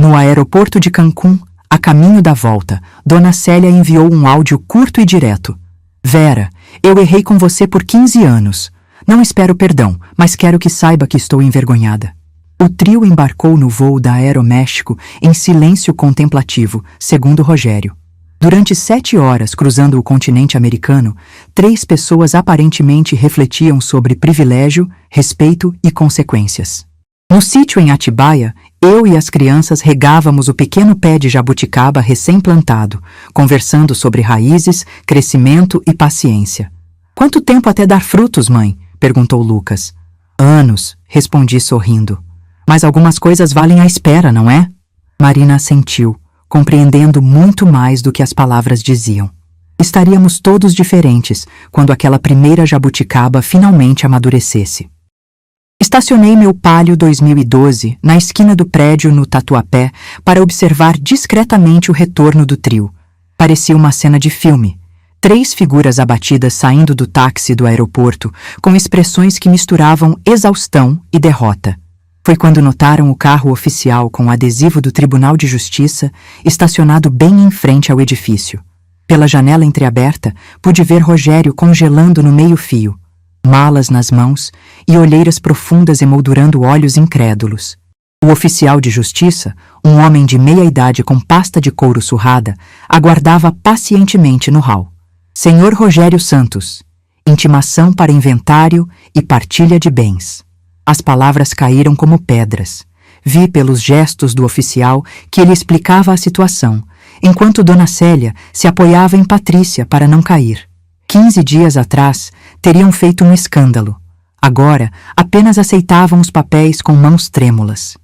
No aeroporto de Cancún, a caminho da volta, Dona Célia enviou um áudio curto e direto. Vera, eu errei com você por 15 anos. Não espero perdão, mas quero que saiba que estou envergonhada. O trio embarcou no voo da Aeroméxico em silêncio contemplativo, segundo Rogério. Durante 7 horas cruzando o continente americano, 3 pessoas aparentemente refletiam sobre privilégio, respeito e consequências. No sítio em Atibaia, eu e as crianças regávamos o pequeno pé de jabuticaba recém-plantado, conversando sobre raízes, crescimento e paciência. "Quanto tempo até dar frutos, mãe?" perguntou Lucas. "Anos", respondi sorrindo. "Mas algumas coisas valem a espera, não é?" Marina assentiu, compreendendo muito mais do que as palavras diziam. Estaríamos todos diferentes quando aquela primeira jabuticaba finalmente amadurecesse. Estacionei meu Palio 2012 na esquina do prédio no Tatuapé para observar discretamente o retorno do trio. Parecia uma cena de filme. 3 figuras abatidas saindo do táxi do aeroporto, com expressões que misturavam exaustão e derrota. Foi quando notaram o carro oficial com o adesivo do Tribunal de Justiça estacionado bem em frente ao edifício. Pela janela entreaberta, pude ver Rogério congelando no meio-fio, malas nas mãos e olheiras profundas emoldurando olhos incrédulos. O oficial de justiça, um homem de meia-idade com pasta de couro surrada, aguardava pacientemente no hall. "Senhor Rogério Santos, intimação para inventário e partilha de bens." As palavras caíram como pedras. Vi pelos gestos do oficial que ele explicava a situação, enquanto Dona Célia se apoiava em Patrícia para não cair. 15 dias atrás, teriam feito um escândalo. Agora, apenas aceitavam os papéis com mãos trêmulas.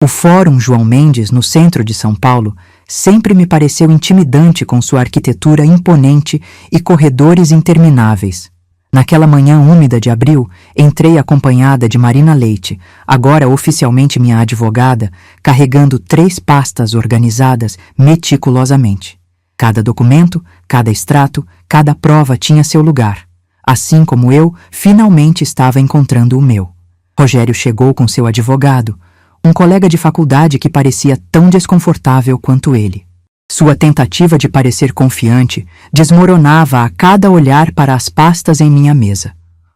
O Fórum João Mendes, no centro de São Paulo, sempre me pareceu intimidante com sua arquitetura imponente e corredores intermináveis. Naquela manhã úmida de abril, entrei acompanhada de Marina Leite, agora oficialmente minha advogada, carregando 3 pastas organizadas meticulosamente. Cada documento, cada extrato, cada prova tinha seu lugar, assim como eu finalmente estava encontrando o meu. Rogério chegou com seu advogado, um colega de faculdade que parecia tão desconfortável quanto ele. Sua tentativa de parecer confiante desmoronava a cada olhar para as pastas em minha mesa.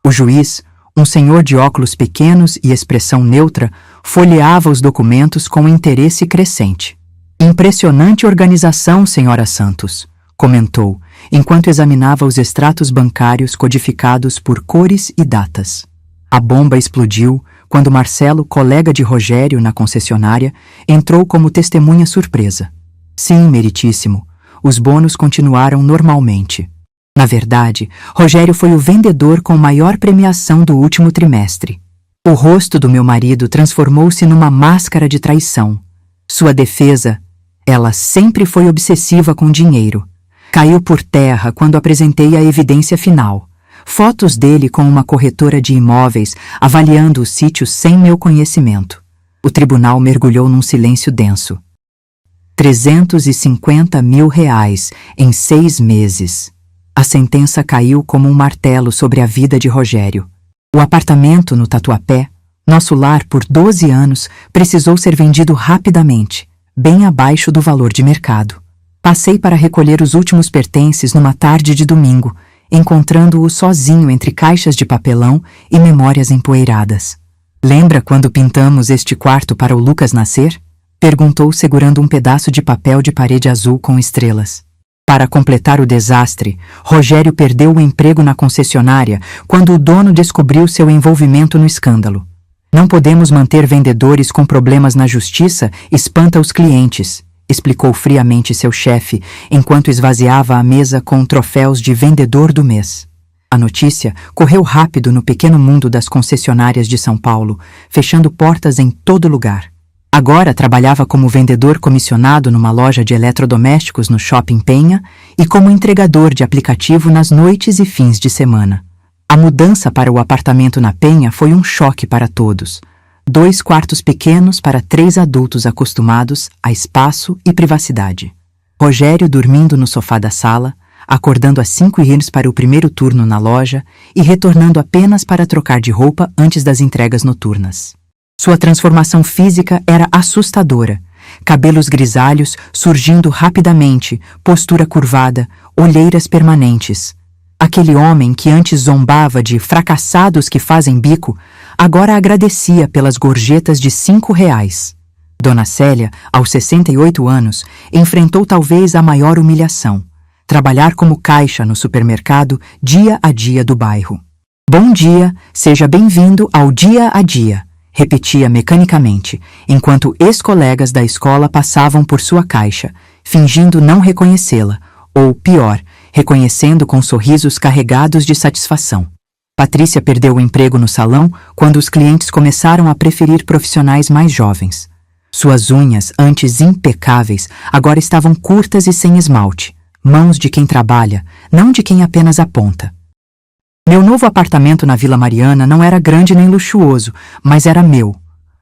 O juiz, um senhor de óculos pequenos e expressão neutra, folheava os documentos com interesse crescente. "Impressionante organização, senhora Santos", comentou, enquanto examinava os extratos bancários codificados por cores e datas. A bomba explodiu quando Marcelo, colega de Rogério na concessionária, entrou como testemunha surpresa. "Sim, meritíssimo, os bônus continuaram normalmente." Na verdade, Rogério foi o vendedor com maior premiação do último trimestre. O rosto do meu marido transformou-se numa máscara de traição. Sua defesa, ela sempre foi obsessiva com dinheiro, caiu por terra quando apresentei a evidência final. Fotos dele com uma corretora de imóveis avaliando o sítio sem meu conhecimento. O tribunal mergulhou num silêncio denso. 350 mil reais em 6 meses. A sentença caiu como um martelo sobre a vida de Rogério. O apartamento no Tatuapé, nosso lar por 12 anos, precisou ser vendido rapidamente, bem abaixo do valor de mercado. Passei para recolher os últimos pertences numa tarde de domingo, encontrando-o sozinho entre caixas de papelão e memórias empoeiradas. "Lembra quando pintamos este quarto para o Lucas nascer?" perguntou segurando um pedaço de papel de parede azul com estrelas. Para completar o desastre, Rogério perdeu o emprego na concessionária quando o dono descobriu seu envolvimento no escândalo. "Não podemos manter vendedores com problemas na justiça, espanta os clientes", explicou friamente seu chefe, enquanto esvaziava a mesa com troféus de vendedor do mês. A notícia correu rápido no pequeno mundo das concessionárias de São Paulo, fechando portas em todo lugar. Agora trabalhava como vendedor comissionado numa loja de eletrodomésticos no Shopping Penha e como entregador de aplicativo nas noites e fins de semana. A mudança para o apartamento na Penha foi um choque para todos. 2 quartos pequenos para 3 adultos acostumados a espaço e privacidade. Rogério dormindo no sofá da sala, acordando às 5h para o primeiro turno na loja e retornando apenas para trocar de roupa antes das entregas noturnas. Sua transformação física era assustadora. Cabelos grisalhos surgindo rapidamente, postura curvada, olheiras permanentes. Aquele homem que antes zombava de fracassados que fazem bico, agora agradecia pelas gorjetas de R$5. Dona Célia, aos 68 anos, enfrentou talvez a maior humilhação: trabalhar como caixa no supermercado dia a dia do bairro. Bom dia, seja bem-vindo ao dia a dia, repetia mecanicamente, enquanto ex-colegas da escola passavam por sua caixa, fingindo não reconhecê-la, ou, pior, reconhecendo com sorrisos carregados de satisfação. Patrícia perdeu o emprego no salão quando os clientes começaram a preferir profissionais mais jovens. Suas unhas, antes impecáveis, agora estavam curtas e sem esmalte, mãos de quem trabalha, não de quem apenas aponta. Meu novo apartamento na Vila Mariana não era grande nem luxuoso, mas era meu.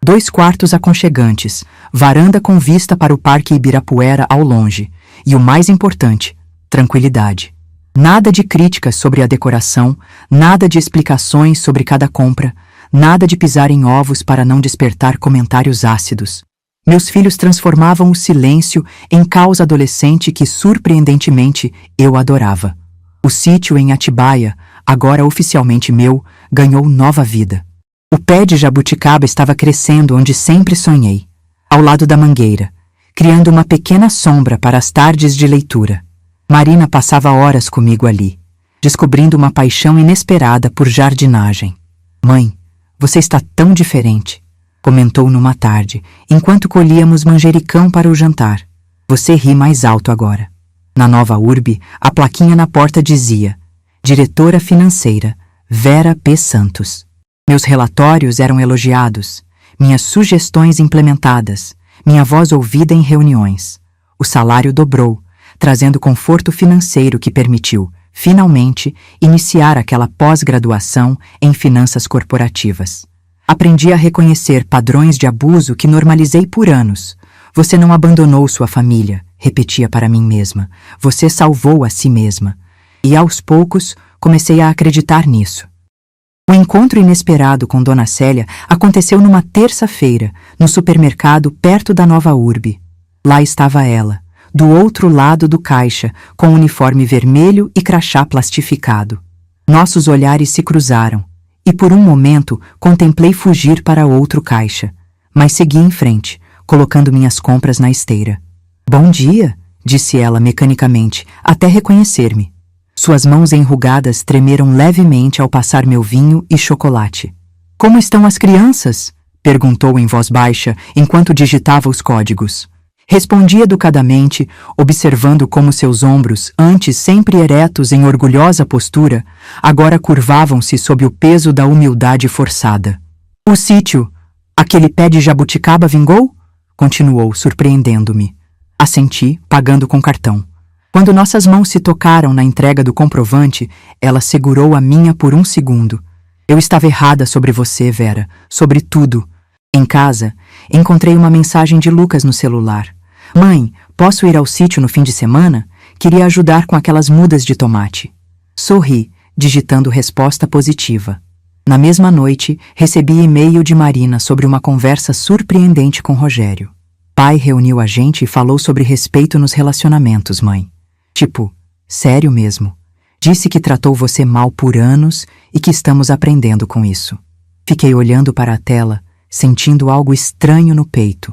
2 quartos aconchegantes, varanda com vista para o Parque Ibirapuera ao longe, e o mais importante, tranquilidade. Nada de críticas sobre a decoração, nada de explicações sobre cada compra, nada de pisar em ovos para não despertar comentários ácidos. Meus filhos transformavam o silêncio em caos adolescente que, surpreendentemente, eu adorava. O sítio em Atibaia, agora oficialmente meu, ganhou nova vida. O pé de jabuticaba estava crescendo onde sempre sonhei, ao lado da mangueira, criando uma pequena sombra para as tardes de leitura. Marina passava horas comigo ali, descobrindo uma paixão inesperada por jardinagem. Mãe, você está tão diferente, comentou numa tarde, enquanto colhíamos manjericão para o jantar. Você ri mais alto agora. Na nova urbe, a plaquinha na porta dizia: Diretora Financeira, Vera P. Santos. Meus relatórios eram elogiados, minhas sugestões implementadas, minha voz ouvida em reuniões. O salário dobrou, trazendo conforto financeiro que permitiu, finalmente, iniciar aquela pós-graduação em finanças corporativas. Aprendi a reconhecer padrões de abuso que normalizei por anos. Você não abandonou sua família, repetia para mim mesma. Você salvou a si mesma. E aos poucos, comecei a acreditar nisso. O encontro inesperado com Dona Célia aconteceu numa terça-feira, no supermercado perto da nova urbe. Lá estava ela, do outro lado do caixa, com uniforme vermelho e crachá plastificado. Nossos olhares se cruzaram, e por um momento contemplei fugir para outro caixa, mas segui em frente, colocando minhas compras na esteira. Bom dia, disse ela mecanicamente, até reconhecer-me. Suas mãos enrugadas tremeram levemente ao passar meu vinho e chocolate. Como estão as crianças? Perguntou em voz baixa, enquanto digitava os códigos. Respondi educadamente, observando como seus ombros, antes sempre eretos em orgulhosa postura, agora curvavam-se sob o peso da humildade forçada. O sítio, aquele pé de jabuticaba vingou? Continuou, surpreendendo-me. Assenti, pagando com cartão. Quando nossas mãos se tocaram na entrega do comprovante, ela segurou a minha por um segundo. Eu estava errada sobre você, Vera, sobre tudo. Em casa, encontrei uma mensagem de Lucas no celular. Mãe, posso ir ao sítio no fim de semana? Queria ajudar com aquelas mudas de tomate. Sorri, digitando resposta positiva. Na mesma noite, recebi e-mail de Marina sobre uma conversa surpreendente com Rogério. Pai reuniu a gente e falou sobre respeito nos relacionamentos, mãe. Tipo, sério mesmo. Disse que tratou você mal por anos e que estamos aprendendo com isso. Fiquei olhando para a tela, sentindo algo estranho no peito.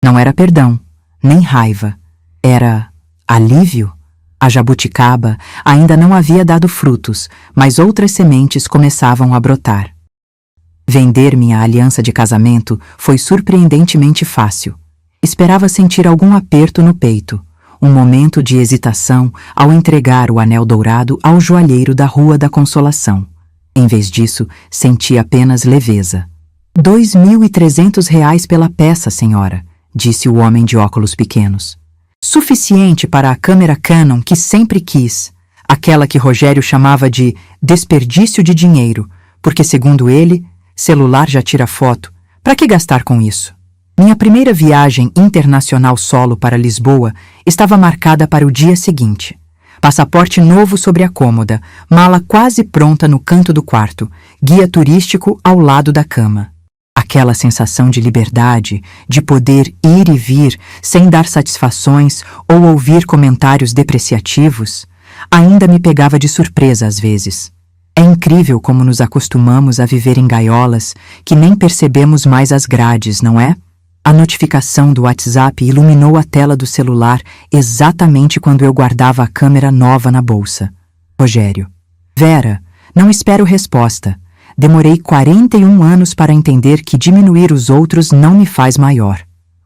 Não era perdão, nem raiva. Era alívio. A jabuticaba ainda não havia dado frutos, mas outras sementes começavam a brotar. Vender minha aliança de casamento foi surpreendentemente fácil. Esperava sentir algum aperto no peito, um momento de hesitação ao entregar o anel dourado ao joalheiro da Rua da Consolação. Em vez disso, senti apenas leveza. R$ 2.300 pela peça, senhora, disse o homem de óculos pequenos. Suficiente para a câmera Canon que sempre quis, aquela que Rogério chamava de desperdício de dinheiro, porque, segundo ele, celular já tira foto. Para que gastar com isso? Minha primeira viagem internacional solo para Lisboa estava marcada para o dia seguinte. Passaporte novo sobre a cômoda, mala quase pronta no canto do quarto, guia turístico ao lado da cama. Aquela sensação de liberdade, de poder ir e vir sem dar satisfações ou ouvir comentários depreciativos, ainda me pegava de surpresa às vezes. É incrível como nos acostumamos a viver em gaiolas que nem percebemos mais as grades, não é? A notificação do WhatsApp iluminou a tela do celular exatamente quando eu guardava a câmera nova na bolsa. Rogério. Vera, não espero resposta. Demorei 41 anos para entender que diminuir os outros não me faz maior.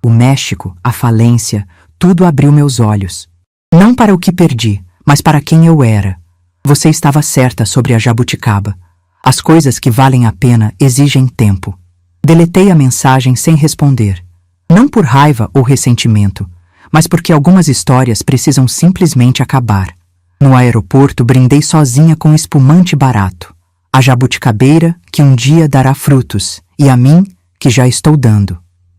O México, a falência, tudo abriu meus olhos. Não para o que perdi, mas para quem eu era. Você estava certa sobre a jabuticaba. As coisas que valem a pena exigem tempo. Deletei a mensagem sem responder. Não por raiva ou ressentimento, mas porque algumas histórias precisam simplesmente acabar. No aeroporto brindei sozinha com espumante barato. A jabuticabeira que um dia dará frutos, e a mim que já estou dando.